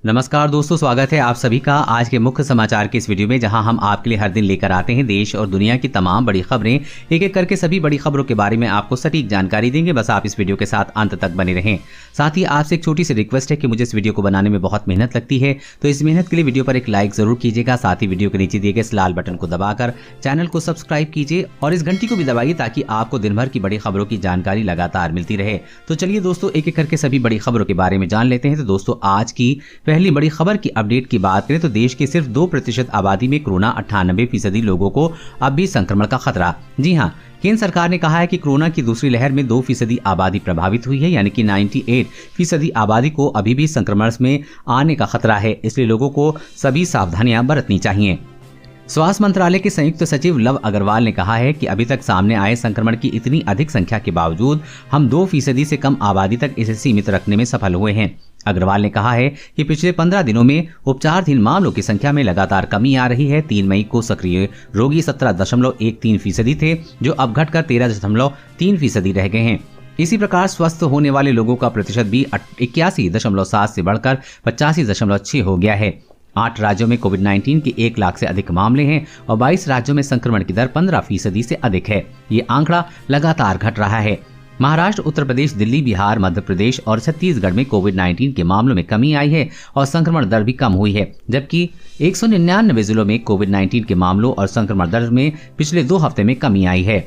नमस्कार दोस्तों, स्वागत है आप सभी का आज के मुख्य समाचार के इस वीडियो में, जहां हम आपके लिए हर दिन लेकर आते हैं देश और दुनिया की तमाम बड़ी खबरें। एक एक करके सभी बड़ी खबरों के बारे में आपको सटीक जानकारी देंगे। बस आप इस वीडियो के साथ अंत तक बने रहें। साथ ही आपसे एक छोटी सी रिक्वेस्ट है कि मुझे इस वीडियो को बनाने में बहुत मेहनत लगती है, तो इस मेहनत के लिए वीडियो पर एक लाइक जरूर कीजिएगा। साथ ही वीडियो के नीचे दिए गए इस लाल बटन को दबाकर चैनल को सब्सक्राइब कीजिए और इस घंटी को भी दबाइए ताकि आपको दिन भर की बड़ी खबरों की जानकारी लगातार मिलती रहे। तो चलिए दोस्तों, एक एक करके सभी बड़ी खबरों के बारे में जान लेते हैं। तो दोस्तों, आज की पहली बड़ी खबर की अपडेट की बात करें तो देश के सिर्फ 2% आबादी में कोरोना 98% लोगों को अब भी संक्रमण का खतरा। जी हां, केंद्र सरकार ने कहा है कि कोरोना की दूसरी लहर में 2% आबादी प्रभावित हुई है, यानी कि 98% आबादी को अभी भी संक्रमण में आने का खतरा है। इसलिए लोगों को सभी सावधानियां बरतनी चाहिए। स्वास्थ्य मंत्रालय के संयुक्त सचिव लव अग्रवाल ने कहा है कि अभी तक सामने आए संक्रमण की इतनी अधिक संख्या के बावजूद हम 2% से कम आबादी तक इसे सीमित रखने में सफल हुए हैं। अग्रवाल ने कहा है कि पिछले 15 दिनों में उपचाराधीन मामलों की संख्या में लगातार कमी आ रही है। 3 मई को सक्रिय रोगी 17.13% थे, जो अब घटकर 13.3% रह गए हैं। इसी प्रकार स्वस्थ होने वाले लोगों का प्रतिशत भी 81.7 से बढ़कर 85.6 हो गया है। 8 राज्यों में कोविड-19 के 1 लाख से अधिक मामले हैं और 22 राज्यों में संक्रमण की दर 15% से अधिक है। ये आंकड़ा लगातार घट रहा है। महाराष्ट्र, उत्तर प्रदेश, दिल्ली, बिहार, मध्य प्रदेश और छत्तीसगढ़ में कोविड-19 के मामलों में कमी आई है और संक्रमण दर भी कम हुई है, जबकि 199 जिलों में कोविड-19 के मामलों और संक्रमण दर में पिछले 2 हफ्ते में कमी आई है।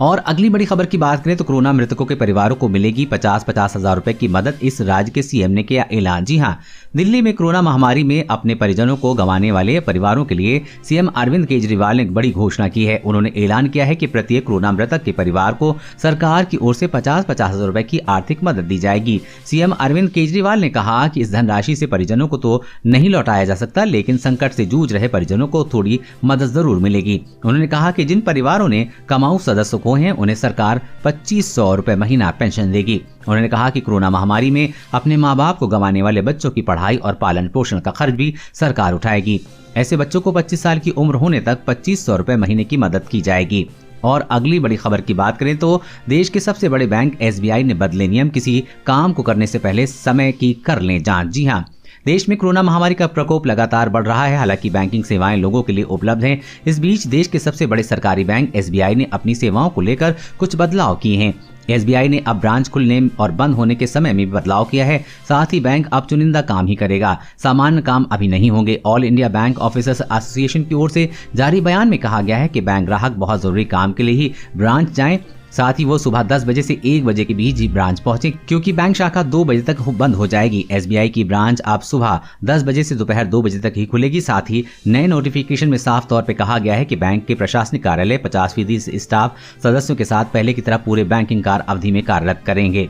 और अगली बड़ी खबर की बात करें तो कोरोना मृतकों के परिवारों को मिलेगी 50-50 हजार रुपए की मदद। इस राज्य के सीएम ने किया ऐलान। जी हां, दिल्ली में कोरोना महामारी में अपने परिजनों को गंवाने वाले परिवारों के लिए सीएम अरविंद केजरीवाल ने एक बड़ी घोषणा की है। उन्होंने ऐलान किया है कि प्रत्येक कोरोना मृतक के परिवार को सरकार की ओर से 50-50 हजार रुपए की आर्थिक मदद दी जाएगी। सीएम अरविंद केजरीवाल ने कहा कि इस धनराशि से परिजनों को तो नहीं लौटाया जा सकता, लेकिन संकट से जूझ रहे परिजनों को थोड़ी मदद जरूर मिलेगी। उन्होंने कहा कि जिन परिवारों ने कमाऊ सदस्य को हैं उन्हें सरकार 2500 रुपए महीना पेंशन देगी। उन्होंने कहा कि कोरोना महामारी में अपने माँ बाप को गंवाने वाले बच्चों की पढ़ाई और पालन पोषण का खर्च भी सरकार उठाएगी। ऐसे बच्चों को 25 साल की उम्र होने तक 2500 रुपए महीने की मदद की जाएगी। और अगली बड़ी खबर की बात करें तो देश के सबसे बड़े बैंक एसबीआई ने बदले नियम, किसी काम को करने से पहले समय की कर लें जांच। जी हां, देश में कोरोना महामारी का प्रकोप लगातार बढ़ रहा है। हालांकि बैंकिंग सेवाएं लोगों के लिए उपलब्ध हैं। इस बीच देश के सबसे बड़े सरकारी बैंक एसबीआई ने अपनी सेवाओं को लेकर कुछ बदलाव किए हैं। एसबीआई ने अब ब्रांच खुलने और बंद होने के समय में भी बदलाव किया है। साथ ही बैंक अब चुनिंदा काम ही करेगा, सामान्य काम अभी नहीं होंगे। All India bank officers association की ओर से जारी बयान में कहा गया है कि बैंक ग्राहक बहुत जरूरी काम के लिए ही ब्रांच जाएं। साथ ही वो सुबह 10 बजे से 1 बजे के बीच ही ब्रांच पहुंचे, क्योंकि बैंक शाखा 2 बजे तक बंद हो जाएगी। एसबीआई की ब्रांच अब सुबह 10 बजे से दोपहर 2 बजे तक ही खुलेगी। साथ ही नए नोटिफिकेशन में साफ तौर पे कहा गया है कि बैंक के प्रशासनिक कार्यालय 50% स्टाफ सदस्यों के साथ पहले की तरह पूरे बैंकिंग कार्य अवधि में कार्यरत करेंगे।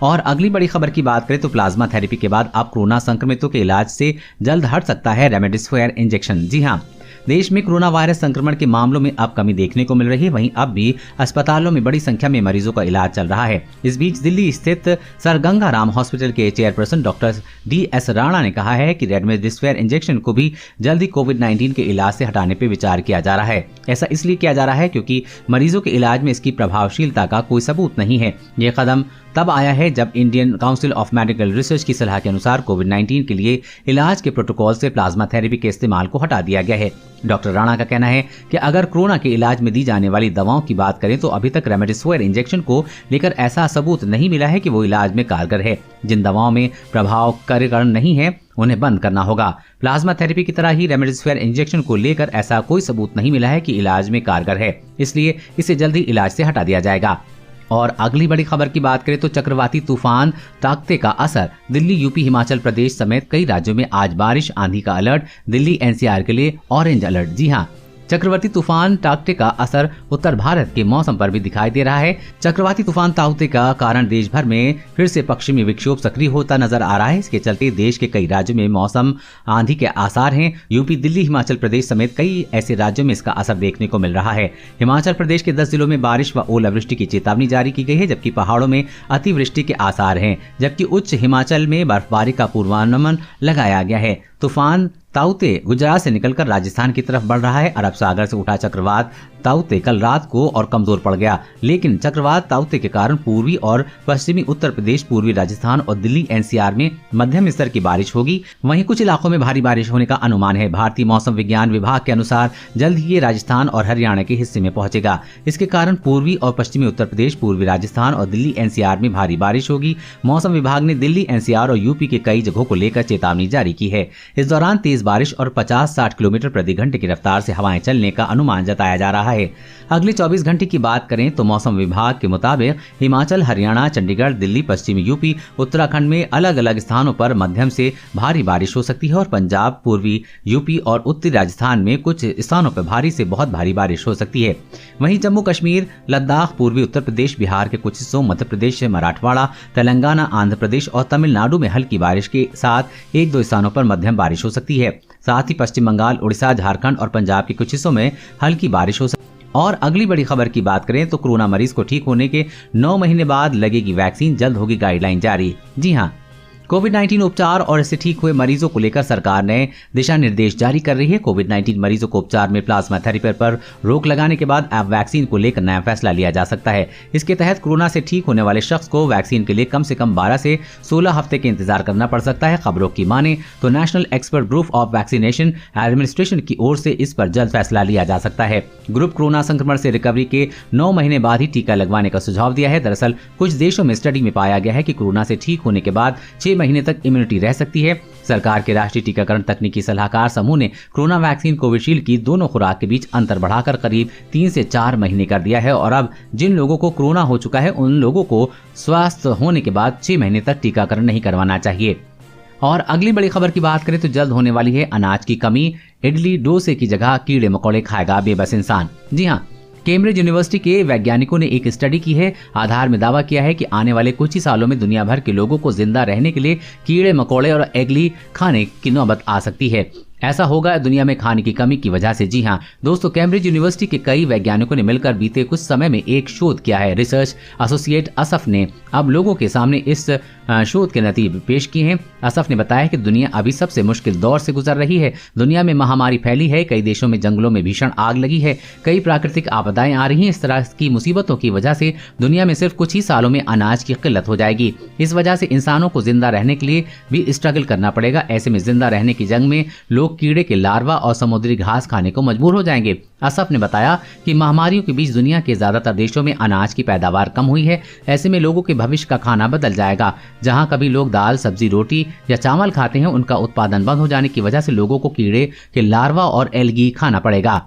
और अगली बड़ी खबर की बात करें तो प्लाज्मा थेरेपी के बाद अब कोरोना संक्रमितों के इलाज से जल्द हट सकता है रेमडेसिविर इंजेक्शन। जी हां, देश में कोरोना वायरस संक्रमण के मामलों में अब कमी देखने को मिल रही है। वहीं अब भी अस्पतालों में बड़ी संख्या में मरीजों का इलाज चल रहा है। इस बीच दिल्ली स्थित सर गंगा राम हॉस्पिटल के चेयरपर्सन डॉक्टर DS राणा ने कहा है कि रेमडेसिविर इंजेक्शन को भी जल्दी कोविड-19 के इलाज से हटाने पर विचार किया जा रहा है। ऐसा इसलिए किया जा रहा है क्योंकि मरीजों के इलाज में इसकी प्रभावशीलता का कोई सबूत नहीं है। ये कदम तब आया है जब Indian council of medical research की सलाह के अनुसार कोविड-19 के लिए इलाज के प्रोटोकॉल से प्लाज्मा थेरेपी के इस्तेमाल को हटा दिया गया है। डॉक्टर राणा का कहना है कि अगर कोरोना के इलाज में दी जाने वाली दवाओं की बात करें तो अभी तक रेमडेसिविर इंजेक्शन को लेकर ऐसा सबूत नहीं मिला है कि वो इलाज में कारगर है। जिन दवाओं में प्रभाव कार्यकरण नहीं है उन्हें बंद करना होगा। प्लाज्मा थेरेपी की तरह ही रेमडेसिविर इंजेक्शन को लेकर ऐसा कोई सबूत नहीं मिला है कि इलाज में कारगर है, इसलिए इसे जल्दी इलाज से हटा दिया जाएगा। और अगली बड़ी खबर की बात करें तो चक्रवाती तूफान ताकते का असर, दिल्ली, यूपी, हिमाचल प्रदेश समेत कई राज्यों में आज बारिश, आंधी का अलर्ट। दिल्ली एनसीआर के लिए ऑरेंज अलर्ट। जी हां, चक्रवाती तूफान ताकते का असर उत्तर भारत के मौसम पर भी दिखाई दे रहा है। चक्रवाती तूफान ताकते का कारण देश भर में फिर से पश्चिमी विक्षोभ सक्रिय होता नजर आ रहा है। इसके चलते देश के कई राज्यों में मौसम आंधी के आसार हैं। यूपी, दिल्ली, हिमाचल प्रदेश समेत कई ऐसे राज्यों में इसका असर देखने को मिल रहा है। हिमाचल प्रदेश के 10 जिलों में बारिश व ओलावृष्टि की चेतावनी जारी की गई है, जबकि पहाड़ों में अतिवृष्टि के आसार हैं। जबकि उच्च हिमाचल में बर्फबारी का पूर्वानुमान लगाया गया है। तूफान ताउते गुजरात से निकलकर राजस्थान की तरफ बढ़ रहा है। अरब सागर से उठा चक्रवात ताउते कल रात को और कमजोर पड़ गया, लेकिन चक्रवात ताउते के कारण पूर्वी और पश्चिमी उत्तर प्रदेश, पूर्वी राजस्थान और दिल्ली एनसीआर में मध्यम स्तर की बारिश होगी। वहीं कुछ इलाकों में भारी बारिश होने का अनुमान है। भारतीय मौसम विज्ञान विभाग के अनुसार जल्द ही ये राजस्थान और हरियाणा के हिस्से में पहुंचेगा। इसके कारण पूर्वी और पश्चिमी उत्तर प्रदेश, पूर्वी राजस्थान और दिल्ली एनसीआर में भारी बारिश होगी। मौसम विभाग ने दिल्ली एनसीआर और यूपी के कई जगहों को लेकर चेतावनी जारी की है। इस दौरान तेज बारिश और 50-60 किलोमीटर प्रति घंटे की रफ्तार से हवाएं चलने का अनुमान जताया जा रहा है। अगले 24 घंटे की बात करें तो मौसम विभाग के मुताबिक हिमाचल, हरियाणा, चंडीगढ़, दिल्ली, पश्चिमी यूपी, उत्तराखंड में अलग अलग स्थानों पर मध्यम से भारी बारिश हो सकती है और पंजाब, पूर्वी यूपी और उत्तरी राजस्थान में कुछ स्थानों पर भारी से बहुत भारी बारिश हो सकती है। वहीं जम्मू कश्मीर, लद्दाख, पूर्वी उत्तर प्रदेश, बिहार के कुछ हिस्सों, मध्य प्रदेश, मराठवाड़ा, तेलंगाना, आंध्र प्रदेश और तमिलनाडु में हल्की बारिश के साथ 1-2 स्थानों पर मध्यम बारिश हो सकती है। साथ ही पश्चिम बंगाल, उड़ीसा, झारखंड और पंजाब के कुछ हिस्सों में हल्की बारिश हो सकती है। और अगली बड़ी खबर की बात करें तो कोरोना मरीज को ठीक होने के 9 महीने बाद लगेगी वैक्सीन, जल्द होगी गाइडलाइन जारी। जी हां, कोविड-19 उपचार और इससे ठीक हुए मरीजों को लेकर सरकार ने दिशा निर्देश जारी कर रही है। कोविड-19 मरीजों को उपचार में प्लाज्मा थेरेपी पर रोक लगाने के बाद अब वैक्सीन को लेकर नया फैसला लिया जा सकता है। इसके तहत कोरोना से ठीक होने वाले शख्स को वैक्सीन के लिए कम से कम 12 से 16 हफ्ते के इंतजार करना पड़ सकता है। खबरों की माने तो national expert group of vaccination administration की ओर से इस पर जल्द फैसला लिया जा सकता है। ग्रुप कोरोना संक्रमण से रिकवरी के 9 महीने बाद ही टीका लगवाने का सुझाव दिया है। दरअसल कुछ देशों में स्टडी में पाया गया है कि कोरोना से ठीक होने के बाद 6 महीने तक इम्यूनिटी रह सकती है। सरकार के राष्ट्रीय टीकाकरण तकनीकी सलाहकार समूह ने कोरोना वैक्सीन कोविशील्ड की दोनों खुराक के बीच अंतर बढ़ाकर करीब 3 से 4 महीने कर दिया है और अब जिन लोगों को कोरोना हो चुका है उन लोगों को स्वस्थ होने के बाद 6 महीने तक टीकाकरण नहीं करवाना चाहिए। और अगली बड़ी खबर की बात करें तो जल्द होने वाली है अनाज की कमी, इडली डोसे की जगह कीड़े मकोड़े खाएगा बेबस इंसान। जी हाँ, कैम्ब्रिज यूनिवर्सिटी के वैज्ञानिकों ने एक स्टडी की है। आधार में दावा किया है कि आने वाले कुछ ही सालों में दुनिया भर के लोगों को जिंदा रहने के लिए कीड़े मकोड़े और एगली खाने की नौबत आ सकती है। ऐसा होगा दुनिया में खाने की कमी की वजह से। जी हाँ दोस्तों, कैम्ब्रिज यूनिवर्सिटी के कई वैज्ञानिकों ने मिलकर बीते कुछ समय में एक शोध किया है। रिसर्च एसोसिएट असफ ने अब लोगों के सामने इस शोध के नतीजे पेश किए हैं। असफ ने बताया कि दुनिया अभी सबसे मुश्किल दौर से गुजर रही है। दुनिया में महामारी फैली है, कई देशों में जंगलों में भीषण आग लगी है, कई प्राकृतिक आपदाएं आ रही हैं। इस तरह की मुसीबतों की वजह से दुनिया में सिर्फ कुछ ही सालों में अनाज की किल्लत हो जाएगी। इस वजह से इंसानों को जिंदा रहने के लिए भी स्ट्रगल करना पड़ेगा। ऐसे में जिंदा रहने की जंग में लोग कीड़े के लार्वा और समुद्री घास खाने को मजबूर हो जाएंगे। असफ ने बताया कि महामारियों के बीच दुनिया के ज्यादातर देशों में अनाज की पैदावार कम हुई है। ऐसे में लोगों के भविष्य का खाना बदल जाएगा। जहां कभी लोग दाल, सब्जी, रोटी या चावल खाते हैं, उनका उत्पादन बंद हो जाने की वजह से लोगों को कीड़े के लार्वा और एल्गी खाना पड़ेगा।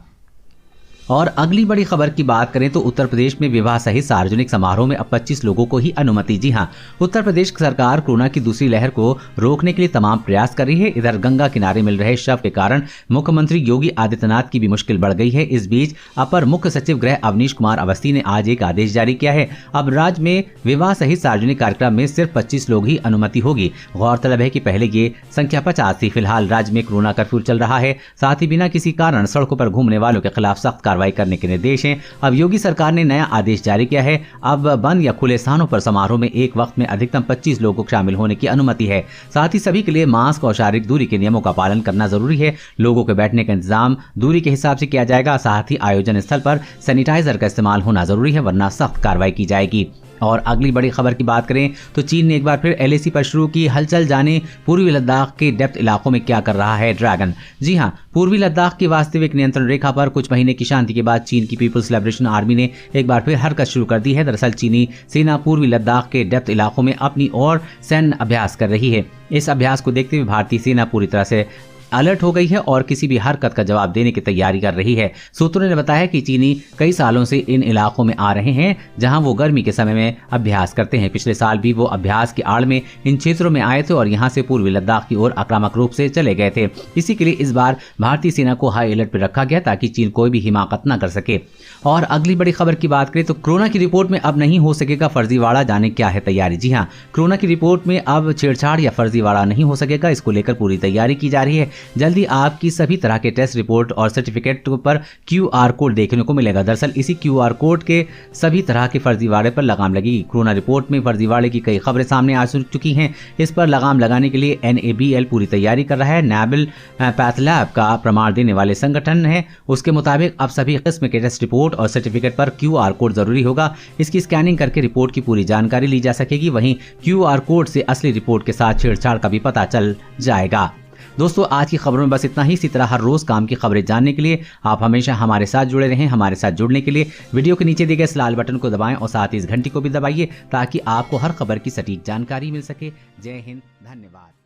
और अगली बड़ी खबर की बात करें तो उत्तर प्रदेश में विवाह सहित सार्वजनिक समारोह में अब 25 लोगों को ही अनुमति। जी हां, उत्तर प्रदेश सरकार कोरोना की दूसरी लहर को रोकने के लिए तमाम प्रयास कर रही है। इधर गंगा किनारे मिल रहे शव के कारण मुख्यमंत्री योगी आदित्यनाथ की भी मुश्किल बढ़ गई है। इस बीच अपर मुख्य सचिव गृह अवनीश कुमार अवस्थी ने आज एक आदेश जारी किया है। अब राज्य में विवाह सहित सार्वजनिक कार्यक्रम में सिर्फ 25 लोग ही अनुमति होगी। गौरतलब है कि पहले ये संख्या 50 थी। फिलहाल राज्य में कोरोना कर्फ्यू चल रहा है, साथ ही बिना किसी कारण सड़कों पर घूमने वालों के खिलाफ सख्त कार्रवाई करने के निर्देश हैं। अब योगी सरकार ने नया आदेश जारी किया है। अब बंद या खुले स्थानों पर समारोह में एक वक्त में अधिकतम 25 लोगों को शामिल होने की अनुमति है। साथ ही सभी के लिए मास्क और शारीरिक दूरी के नियमों का पालन करना जरूरी है। लोगों के बैठने का इंतजाम दूरी के हिसाब से किया जाएगा। साथ ही आयोजन स्थल पर सैनिटाइजर का इस्तेमाल होना जरूरी है, वरना सख्त कार्रवाई की जाएगी। और अगली बड़ी खबर की बात करें तो चीन ने एक बार फिर एलएसी पर शुरू की हलचल। जाने पूर्वी लद्दाख के डेप्थ इलाकों में क्या कर रहा है ड्रैगन। जी हां, पूर्वी लद्दाख की वास्तविक नियंत्रण रेखा पर कुछ महीने की शांति के बाद चीन की पीपुल्स लिबरेशन आर्मी ने एक बार फिर हरकत शुरू कर दी है। दरअसल चीनी सेना पूर्वी लद्दाख के डेप्थ इलाकों में अपनी और सैन्य अभ्यास कर रही है। इस अभ्यास को देखते हुए भारतीय सेना पूरी तरह से अलर्ट हो गई है और किसी भी हरकत का जवाब देने की तैयारी कर रही है। सूत्रों ने बताया कि चीनी कई सालों से इन इलाकों में आ रहे हैं जहां वो गर्मी के समय में अभ्यास करते हैं। पिछले साल भी वो अभ्यास की आड़ में इन क्षेत्रों में आए थे और यहां से पूर्वी लद्दाख की ओर आक्रामक रूप से चले गए थे। इसी के लिए इस बार भारतीय सेना को हाई अलर्ट पर रखा गया ताकि चीन कोई भी हिमाकत न कर सके। और अगली बड़ी खबर की बात करें तो कोरोना की रिपोर्ट में अब नहीं हो सकेगा फर्जीवाड़ा। जाने क्या है तैयारी। जी हाँ, कोरोना की रिपोर्ट में अब छेड़छाड़ या फर्जीवाड़ा नहीं हो सकेगा। इसको लेकर पूरी तैयारी की जा रही है। जल्दी आपकी सभी तरह के टेस्ट रिपोर्ट और सर्टिफिकेट पर QR कोड देखने को मिलेगा। दरअसल इसी QR कोड के सभी तरह के फर्जीवाड़े पर लगाम लगेगी। कोरोना रिपोर्ट में फर्जीवाड़े की कई खबरें सामने आ चुकी हैं। इस पर लगाम लगाने के लिए NABL पूरी तैयारी कर रहा है। NABL पैथलैब का प्रमाण देने वाले संगठन है। उसके मुताबिक अब सभी किस्म के टेस्ट रिपोर्ट और सर्टिफिकेट पर QR कोड जरूरी होगा। इसकी स्कैनिंग करके रिपोर्ट की पूरी जानकारी ली जा सकेगी। वहीं QR कोड से असली रिपोर्ट के साथ छेड़छाड़ का भी पता चल जाएगा। दोस्तों, आज की खबरों में बस इतना ही। इसी तरह हर रोज काम की खबरें जानने के लिए आप हमेशा हमारे साथ जुड़े रहें। हमारे साथ जुड़ने के लिए वीडियो के नीचे दिए गए इस लाल बटन को दबाएं और साथ ही इस घंटी को भी दबाइए ताकि आपको हर खबर की सटीक जानकारी मिल सके। जय हिंद, धन्यवाद।